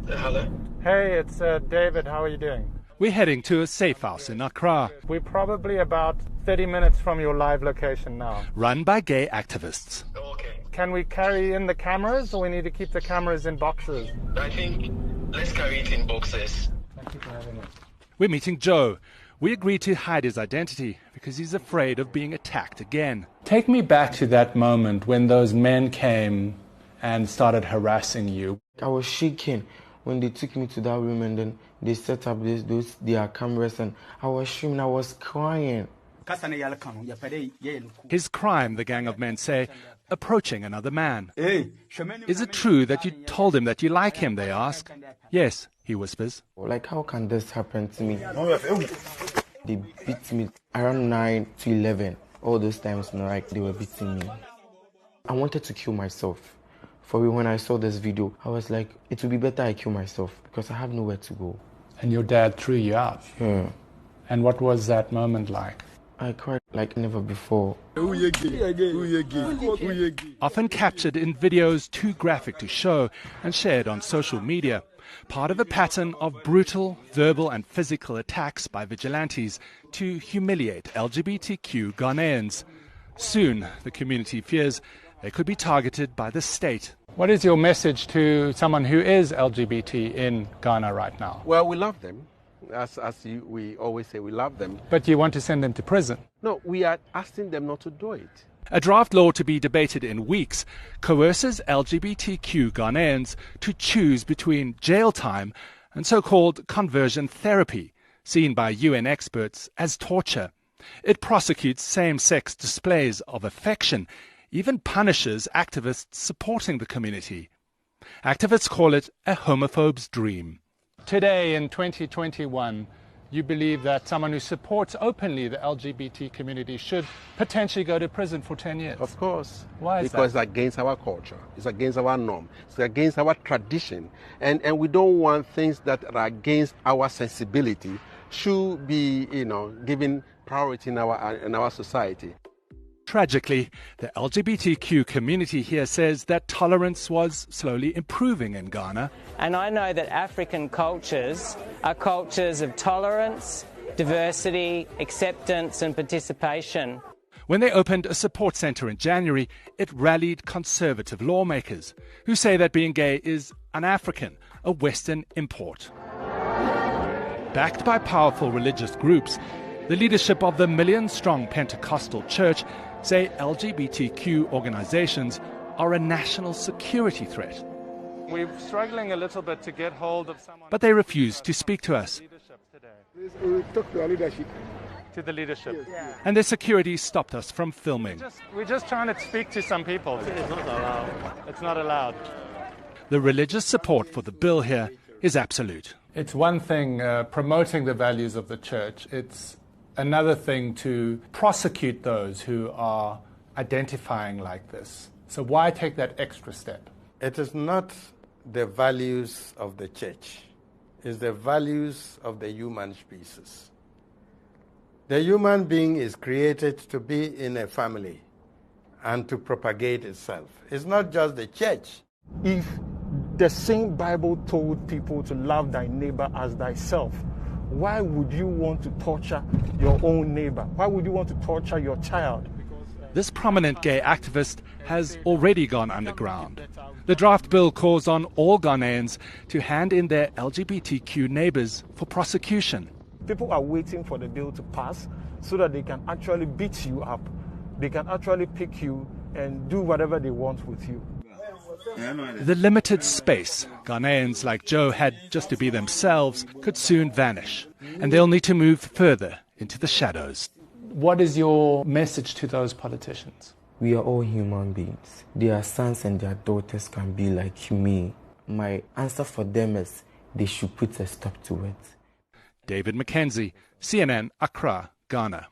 Hello? Hey, it's David. How are you doing? We're heading to a safe house in Accra, We're probably about 30 minutes from your live location now. run by gay activists. Okay. Can we carry in the cameras, or we need to keep the cameras in boxes? I think let's carry it in boxes. Thank you for having us. We're meeting Joe. We agreed to hide his identity because he's afraid of being attacked again. Take me back to that moment when those men came and started harassing you. I was shaking when they took me to that room, and then they set up their cameras, and I was screaming, I was crying. His crime, the gang of men say, approaching another man. Is it true that you told him that you like him, they ask. Yes, he whispers. Like, how can this happen to me? They beat me around 9 to 11. All those times, like, they were beating me. I wanted to kill myself. For me, when I saw this video, I was like, it would be better I kill myself because I have nowhere to go. And your dad threw you out? Yeah. And what was that moment like? I cried like never before. Often captured in videos too graphic to show and shared on social media. Part of a pattern of brutal verbal and physical attacks by vigilantes to humiliate LGBTQ Ghanaians. Soon, the community fears they could be targeted by the state. What is your message to someone who is LGBT in Ghana right now? Well, we love them. We always say, we love them. But you want to send them to prison? No, we are asking them not to do it. A draft law to be debated in weeks coerces LGBTQ Ghanaians to choose between jail time and so-called conversion therapy, seen by UN experts as torture. It prosecutes same-sex displays of affection, even punishes activists supporting the community. Activists call it a homophobe's dream. Today, in 2021, you believe that someone who supports openly the LGBT community should potentially go to prison for 10 years? Of course. Why is because that? it's against our culture. It's against our norm. It's against our tradition. And we don't want things that are against our sensibility should be, given priority in our society. Tragically, the LGBTQ community here says that tolerance was slowly improving in Ghana. And I know that African cultures are cultures of tolerance, diversity, acceptance and participation. When they opened a support centre in January, it rallied conservative lawmakers who say that being gay is un-African, a Western import. Backed by powerful religious groups, the leadership of the million-strong Pentecostal church say LGBTQ organizations are a national security threat. We're struggling a little bit to get hold of someone. But they refuse to speak to us. We talk to our leadership. To the leadership. Yes. And their security stopped us from filming. We're just trying to speak to some people. It's not allowed. It's not allowed. The religious support for the bill here is absolute. It's one thing promoting the values of the church. It's another thing to prosecute those who are identifying like this. So why take that extra step? It is not the values of the church. It's the values of the human species. The human being is created to be in a family and to propagate itself. It's not just the church. If the same Bible told people to love thy neighbor as thyself, why would you want to torture your own neighbor? Why would you want to torture your child? This prominent gay activist has already gone underground. The draft bill calls on all Ghanaians to hand in their LGBTQ neighbors for prosecution. People are waiting for the bill to pass so that they can actually beat you up. They can actually pick you and do whatever they want with you. The limited space Ghanaians like Joe had just to be themselves could soon vanish, and they'll need to move further into the shadows. What is your message to those politicians? We are all human beings. Their sons and their daughters can be like me. My answer for them is they should put a stop to it. David Mackenzie, CNN, Accra, Ghana.